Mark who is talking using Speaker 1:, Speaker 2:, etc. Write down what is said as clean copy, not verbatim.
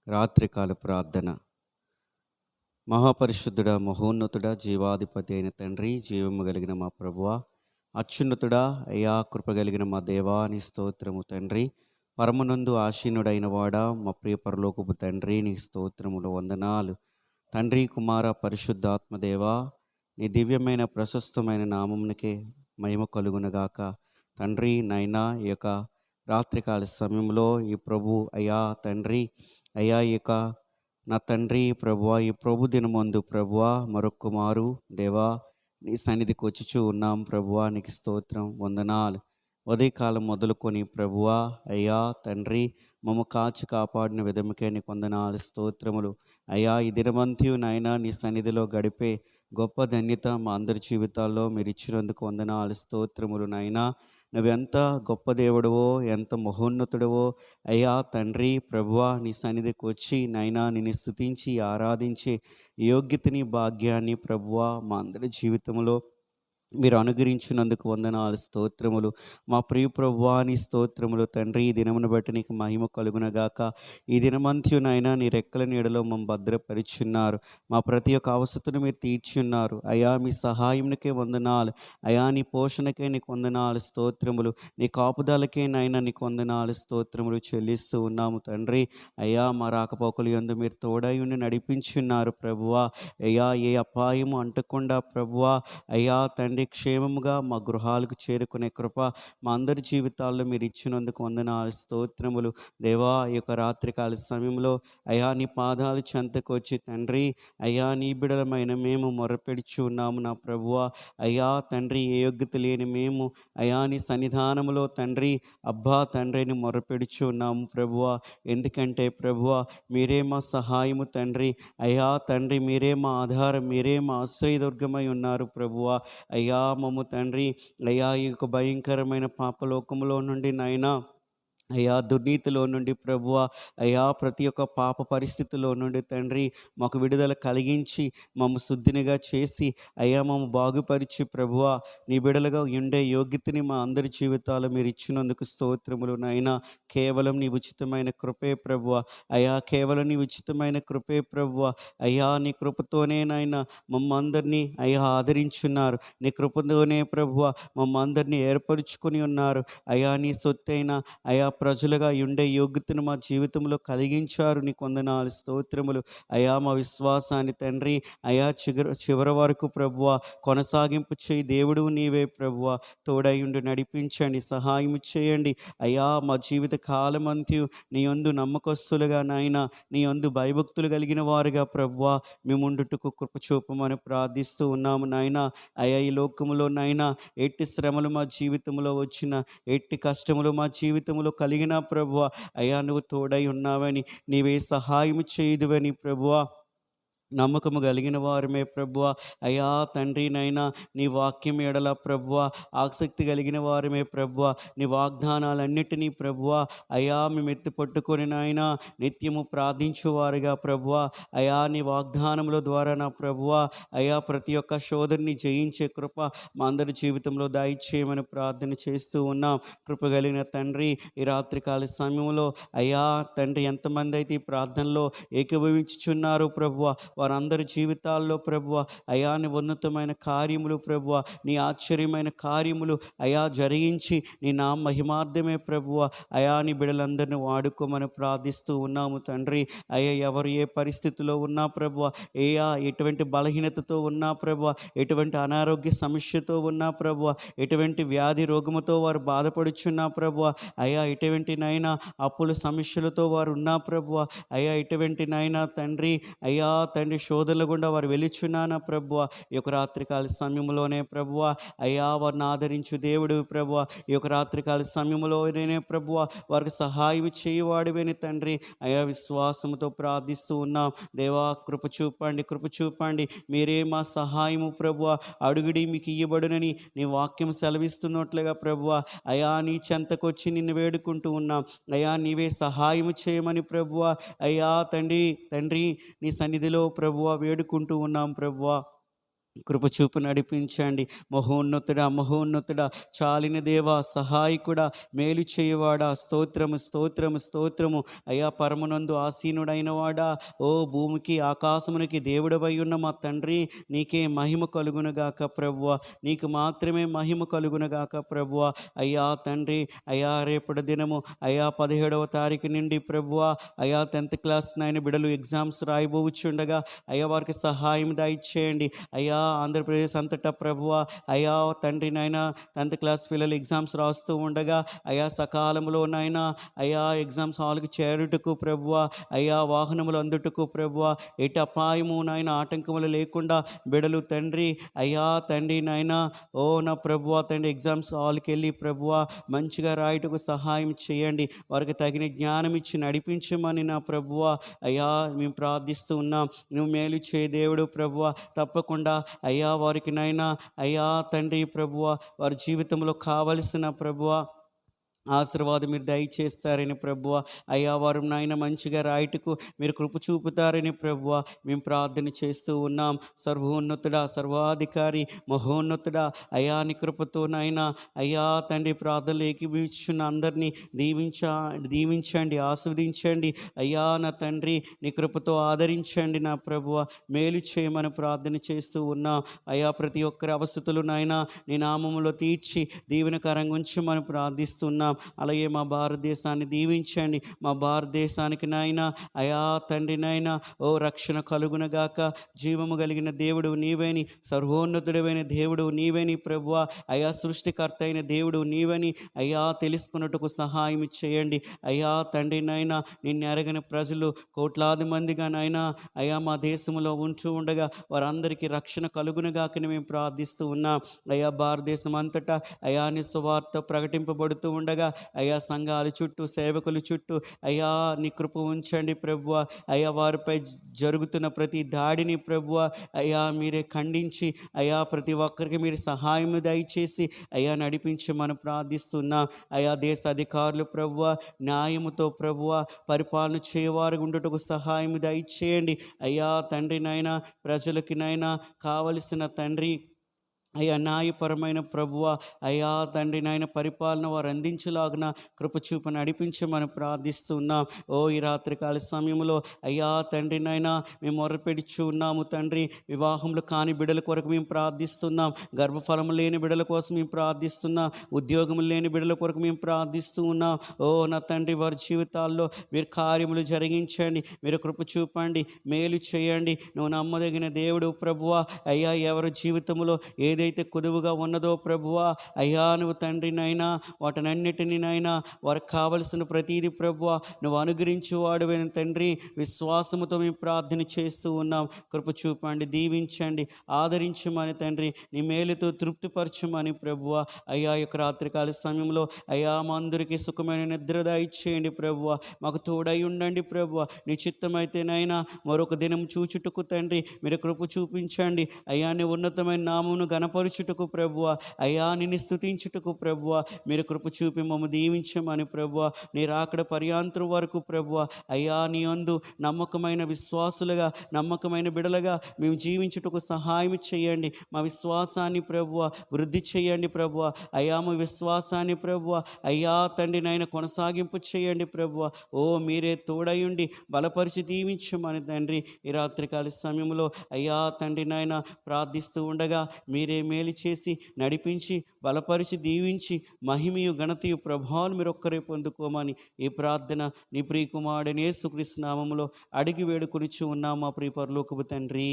Speaker 1: రాత్రికాల ప్రార్థన. మహాపరిశుద్ధుడా, మహోన్నతుడా, జీవాధిపతి అయిన తండ్రి, జీవము కలిగిన మా ప్రభువా, అత్యున్నతుడా, అయ్యా, కృప కలిగిన మా దేవా నీ స్తోత్రము తండ్రి. పరమనందు ఆసీనుడైన వాడా, మా ప్రియ పరలోకపు తండ్రి, నీ స్తోత్రములు, వందనాలు తండ్రి. కుమార పరిశుద్ధాత్మ దేవా, నీ దివ్యమైన ప్రశస్తమైన నామమునకే మహిమ కలుగునగాక తండ్రి. నైనా ఈ యొక్క రాత్రికాల సమయంలో ఈ ప్రభు అయ్యా తండ్రి, అయ్యా ఈ యొక్క నా తండ్రి ప్రభువా, ఈ ప్రభు దినమందు ప్రభువా మరొక్క మారు దేవా నీ సన్నిధికి వచ్చుచూ ఉన్నాం ప్రభువా. నీకు స్తోత్రం, వందనాలు. ఉదయకాలం మొదలుకొని ప్రభువా అయ్యా తండ్రి మమ్మ కాచి కాపాడిన విధముకే నీకు వందనాలు, స్తోత్రములు అయ్యా. ఈ దినమంతయు నాయనా నీ సన్నిధిలో గడిపే గొప్ప ధన్యత మా అందరి జీవితాల్లో మీరు ఇచ్చినందుకు వందనాలు, స్తోత్రములు నాయనా. నువ్వెంత గొప్ప దేవుడవో, ఎంత మహోన్నతుడవో అయ్యా తండ్రి ప్రభువా. నీ సన్నిధికి వచ్చి నాయనా నిన్ను స్తుతించి ఆరాధించే యోగ్యతని, భాగ్యాన్ని ప్రభువా మా అందరి జీవితంలో మీరు అనుగ్రహించినందుకు వందనాలు, స్తోత్రములు. మా ప్రియ ప్రభువా నీ స్తోత్రములు తండ్రి. ఈ దినమును బట్టి నీకు మహిమ కలుగునగాక. ఈ దినమంత్యునైనా నీ రెక్కల నీడలో మమ్మ భద్రపరిచున్నారు. మా ప్రతి ఒక్క అవసరతను మీరు తీర్చున్నారు అయా. మీ సహాయమునికే వందనాలు అయా. నీ పోషణకే నీకు వందనాలు, స్తోత్రములు. నీ కాపుదలకే నైనా నీకు వందనాలు, స్తోత్రములు చెల్లిస్తూ ఉన్నాము తండ్రి. అయ్యా, మా రాకపోకలు యందు మీరు తోడై ఉండి నడిపించున్నారు ప్రభువా. అయ్యా, ఏ అపాయము అంటకుండా ప్రభువా అయ్యా తండ్రి క్షేమముగా మా గృహాలకు చేరుకునే కృప మా అందరి జీవితాల్లో మీరు ఇచ్చినందుకు వందనాలు, స్తోత్రములు దేవా. ఈ యొక్క రాత్రికాల సమయంలో అయా నీ పాదాలు చెంతకు వచ్చి తండ్రి అయ్యా నీ బిడలమైన మేము మొరపెడుచు ఉన్నాము నా ప్రభువా. అయ్యా తండ్రి, ఏ యోగ్యత లేని మేము అయా నీ సన్నిధానములో తండ్రి అబ్బా తండ్రిని మొరపెడుచు ఉన్నాము ప్రభువా. ఎందుకంటే ప్రభువా మీరే మా సహాయము తండ్రి అయ్యా తండ్రి. మీరే మా ఆధారం, మీరే మా ఆశ్రయదుర్గమై ఉన్నారు ప్రభువా. అయ్యా మమ్ము తండ్రి అయ్యా ఈ యొక్క భయంకరమైన పాపలోకములో నుండి నాయనా అయ్యా దుర్నీతిలో నుండి ప్రభువా అయ్యా ప్రతి ఒక్క పాప పరిస్థితిలో నుండి తండ్రి మాకు విడుదల కలిగించి మమ్మ శుద్ధినిగా చేసి అయ్యా మమ్మ బాగుపరిచి ప్రభువా నీ బిడలుగా ఉండే యోగ్యతని మా అందరి జీవితాలు మీరు ఇచ్చినందుకు స్తోత్రములు నాయనా. కేవలం నీ ఉచితమైన కృపే ప్రభువా అయ్యా. కేవలం నీ ఉచితమైన కృపే ప్రభువా అయ్యా. నీ కృపతోనే నాయనా మమ్మ అందరినీ అయ్యా ఆదరించున్నారు. నీ కృపతోనే ప్రభువా మమ్మ అందరినీ ఏర్పరుచుకొని ఉన్నారు అయ్యా. నీ సొత్తైన అయా ప్రజలుగా ఉండే యోగ్యతను మా జీవితంలో కలిగించారు. నీకు వందనాలు, స్తోత్రములు అయా. మా విశ్వాసాన్ని తండ్రి అయా చివరి వరకు ప్రభువా కొనసాగింపు చేయి దేవుడు నీవే ప్రభువా. తోడై ఉండి నడిపించండి, సహాయం చేయండి అయా. మా జీవిత కాలమంతయు నీ యందు నమ్మకస్తులుగా నాయన, నీ యందు భయభక్తులు కలిగిన వారుగా ప్రభువా మేముండుటకు కృప చూపమని ప్రార్థిస్తూ ఉన్నాము నాయన. అయా ఈ లోకములో నాయన ఎట్టి శ్రమలు మా జీవితంలో వచ్చిన, ఎట్టి కష్టములు మా జీవితంలో కలిగిన ప్రభువా అయ్యా నువ్వు తోడై ఉన్నావని, నీవే సహాయం చేయుదువని ప్రభువా నమ్మకము కలిగిన వారమే ప్రభువా అయ్యా తండ్రి. నైనా నీ వాక్యం ఎడల ప్రభువా ఆసక్తి కలిగిన వారమే ప్రభువా. నీ వాగ్దానాలన్నిటినీ ప్రభువా అయ్యా మేము ఎత్తి పట్టుకొని నాయనా నిత్యము ప్రార్థించువారుగా ప్రభువా అయ్యా. నీ వాగ్దానముల ద్వారా నా ప్రభువా అయ్యా ప్రతి ఒక్క శోధనని జయించే కృప మా అందరి జీవితంలో దయచేయమని ప్రార్థన చేస్తూ ఉన్నాం. కృప కలిగిన తండ్రి, ఈ రాత్రికాల సమయంలో అయ్యా తండ్రి ఎంతమంది అయితే ఈ ప్రార్థనలో ఏకీభవించుచున్నారో ప్రభువా వారందరి జీవితాల్లో ప్రభువా అయా నీ ఉన్నతమైన కార్యములు ప్రభువా, నీ ఆశ్చర్యమైన కార్యములు అయా జరిగించి నీ నా మహిమార్థమే ప్రభువా అయా నీ బిడలందరినీ వాడుకోమని ప్రార్థిస్తూ ఉన్నాము తండ్రి. అయ్యా ఎవరు ఏ పరిస్థితిలో ఉన్నా ప్రభువా, ఎటువంటి బలహీనతతో ఉన్నా ప్రభువా, ఎటువంటి అనారోగ్య సమస్యతో ఉన్నా ప్రభువా, ఎటువంటి వ్యాధి రోగముతో వారు బాధపడుచున్నా ప్రభువా అయా, ఎటువంటి నైనా అప్పుల సమస్యలతో వారు ఉన్నా ప్రభువా అయా, ఎటువంటి నైనా తండ్రి అయ్యా తండ్రి శోధనలు గుండా వారు వెలుచున్నానా ప్రభువా. ఈ యొక్క రాత్రికాల సమయంలోనే ప్రభువా అయ్యా వారిని ఆదరించు దేవుడు ప్రభువా. ఈ యొక్క రాత్రికాల సమయంలోనే ప్రభువా వారికి సహాయం చేయవాడివని తండ్రి అయా విశ్వాసంతో ప్రార్థిస్తూ ఉన్నాం దేవా. కృప చూపండి, కృప చూపండి. మీరే మా సహాయము ప్రభువా. అడుగుడి మీకు ఇయ్యబడునని నీ వాక్యం సెలవిస్తున్నట్లుగా ప్రభువా అయా నీ చెంతకొచ్చి నిన్ను వేడుకుంటూ ఉన్నాం అయా. నీవే సహాయము చేయమని ప్రభువా అయ్యా తండ్రి నీ సన్నిధిలో ప్రభువా వేడుకుంటూ ఉన్నాం ప్రభువా. కృపచూపు నడిపించండి. మహోన్నతుడా, మహోన్నతుడా, చాలిన దేవా, సహాయకుడా, మేలు చేయువాడా, స్తోత్రము, స్తోత్రము, స్తోత్రము. అయ్యా పరమనందు ఆసీనుడైన వాడా, ఓ భూమికి ఆకాశమునికి దేవుడవై ఉన్న మా తండ్రి, నీకే మహిమ కలుగునుగాక ప్రభువా, నీకు మాత్రమే మహిమ కలుగునుగాక ప్రభువా. అయ్యా తండ్రి, అయ్యా రేపటి దినము అయ్యా 17వ తారీఖు నుండి ప్రభువా, అయ్యా 10th క్లాస్ బిడ్డలు ఎగ్జామ్స్ రాయబోచుండగా అయ్యా వారికి సహాయం దయచేయండి. అయ్యా ఆంధ్రప్రదేశ్ అంతటా ప్రభువా, అయ్యా తండ్రి నాయన 10th క్లాస్ పిల్లలు ఎగ్జామ్స్ రాస్తూ ఉండగా అయ్యా సకాలంలో నాయన అయ్యా ఎగ్జామ్స్ హాల్కి చేరుటకు ప్రభువా, అయ్యా వాహనములు అందుటకు ప్రభువా, ఎటు అపాయము నాయన ఆటంకములు లేకుండా బిడలు తండ్రి, అయ్యా తండ్రి నాయన, ఓ నా ప్రభువా తండ్రి, ఎగ్జామ్స్ హాల్కి వెళ్ళి ప్రభువా మంచిగా రాయటకు సహాయం చేయండి. వారికి తగిన జ్ఞానం ఇచ్చి నడిపించమని నా ప్రభువా అయ్యా మేము ప్రార్థిస్తూ ఉన్నాం. నువ్వు మేలు చేయ దేవుడు ప్రభువా, తప్పకుండా అయ్యా వారికి నైనా అయ్యా తండ్రి ప్రభువా వారి జీవితంలో కావలసిన ప్రభువా ఆశీర్వాదం మీరు దయచేస్తారని ప్రభువా, అయ్యా వారు నాయన మంచిగా రాయటకు మీరు కృప చూపుతారని ప్రభువా మేము ప్రార్థన చేస్తూ ఉన్నాం. సర్వోన్నతుడా, సర్వాధికారి, మహోన్నతుడా, అయ్యా నీ కృపతో నాయన అయ్యా తండ్రి ప్రార్థనలు ఏకీభవించున్న అందరినీ దీవించండి, ఆస్వాదించండి. అయ్యా నా తండ్రి నీ కృపతో ఆదరించండి నా ప్రభువా, మేలు చేయమని ప్రార్థన చేస్తూ ఉన్నాం. అయ్యా ప్రతి ఒక్కరి అవసతులు నాయన నీ నామములో తీర్చి దీవెనకరంగా ఉంచమని ప్రార్థిస్తున్నాం. అలాగే మా భారతదేశాన్ని దీవించండి. మా భారతదేశానికి నాయనా అయా తండ్రి నాయనా ఓ రక్షణ కలుగునగాక. జీవము కలిగిన దేవుడు నీవేని, సర్వోన్నతుడైన దేవుడు నీవేని ప్రభువా, అయా సృష్టికర్త అయిన దేవుడు నీవని అయ్యా తెలుసుకున్నట్టుకు సహాయం చేయండి. అయ్యా తండ్రి నాయనా నిన్ను ఎరగని ప్రజలు కోట్లాది మందిగా నాయనా అయా మా దేశంలో ఉంటూ ఉండగా వారందరికీ రక్షణ కలుగునగాకని మేము ప్రార్థిస్తూ ఉన్నాం. అయా భారతదేశం అంతటా అయా నీ సువార్త ప్రకటింపబడుతూ ఉండగా అయ్యా సంఘాల చుట్టూ, సేవకుల చుట్టూ అయ్యా నీ కృప ఉంచండి ప్రభువా. అయ్యా వారిపై జరుగుతున్న ప్రతి దాడిని ప్రభువా అయ్యా మీరే ఖండించి అయ్యా ప్రతి ఒక్కరికి మీరు సహాయం దయచేసి అయ్యా నడిపించమని ప్రార్థిస్తున్నాం. అయ్యా దేశ అధికారులు ప్రభువా న్యాయముతో ప్రభువా పరిపాలన చేయవారు ఉండుటకు సహాయం దయచేయండి. అయ్యా తండ్రి నాయన ప్రజలకి నాయన కావలసిన తండ్రి అయ్యా న్యాయపరమైన ప్రభువ అయ్యా తండ్రి నాయన పరిపాలన వారు అందించలాగిన కృపచూపు నడిపించమని ప్రార్థిస్తున్నాం. ఓ ఈ రాత్రికాల సమయంలో అయ్యా తండ్రి నాయన మేము మొరపెడుచు ఉన్నాము తండ్రి. వివాహంలో కాని బిడ్డల కొరకు మేము ప్రార్థిస్తున్నాం. గర్భఫలం లేని బిడ్డల కోసం మేము ప్రార్థిస్తున్నాం. ఉద్యోగం లేని బిడ్డల కొరకు మేము ప్రార్థిస్తూ ఉన్నాం. ఓ నా తండ్రి వారి జీవితాల్లో మీరు కార్యములు జరిగించండి, మీరు కృప చూపండి, మేలు చేయండి. నువ్వు నమ్మదగిన దేవుడు ప్రభువ. అయ్యా ఎవరి జీవితంలో ఏదైతే కొదువుగా ఉన్నదో ప్రభువా అయ్యా నువ్వు తండ్రి నైనా వాటినన్నిటినీ నైనా వారికి కావలసిన ప్రతీది ప్రభువా నువ్వు అనుగ్రహించు వాడువైన తండ్రి. విశ్వాసముతో మేము ప్రార్థన చేస్తూ ఉన్నాం. కృప చూపండి, దీవించండి, ఆదరించమని తండ్రి, నీ మేలుతో తృప్తిపరచమని ప్రభువా అయ్యా యొక్క రాత్రికాల సమయంలో అయ్యా మా అందరికీ సుఖమైన నిద్ర దయచేయండి ప్రభువా. మాకు తోడై ఉండండి ప్రభువా. నీ చిత్తమైతేనైనా మరొక దినం చూచుటకు తండ్రి మీరు కృప చూపించండి. అయ్యా నీ ఉన్నతమైన నామమును గణపరుచుటకు ప్రభువా అయ్యా నిన్ను స్తుతించుటకు ప్రభువా మీరు కృప చూపి మమ్మ దీవించమని ప్రభువా. నీ రాకడ పర్యాంతరం వరకు ప్రభువా అయ్యా నీ యందు నమ్మకమైన విశ్వాసులుగా, నమ్మకమైన బిడలుగా మేము జీవించుటకు సహాయం చేయండి. మా విశ్వాసాన్ని ప్రభువా వృద్ధి చేయండి ప్రభువా. అయ్యా మా విశ్వాసాన్ని ప్రభువా అయ్యా తండ్రి నాయన కొనసాగింపు చేయండి ప్రభువా. ఓ మీరే తోడయుండి బలపరిచి దీవించమని తండ్రి ఈ రాత్రికాల సమయంలో అయ్యా తండ్రి నాయన ప్రార్థిస్తూ ఉండగా మీరే మేలు చేసి నడిపించి బలపరిచి దీవించి మహిమయు ఘనతయు ప్రభావాలు మీరు ఒక్కరే పొందుకోమని ఈ ప్రార్థన నీ ప్రియకుమారుడైన యేసుక్రీస్తు నామములో అడిగి వేడుకొనిచు ఉన్నాం మా ప్రియ పరలోకపు తండ్రి.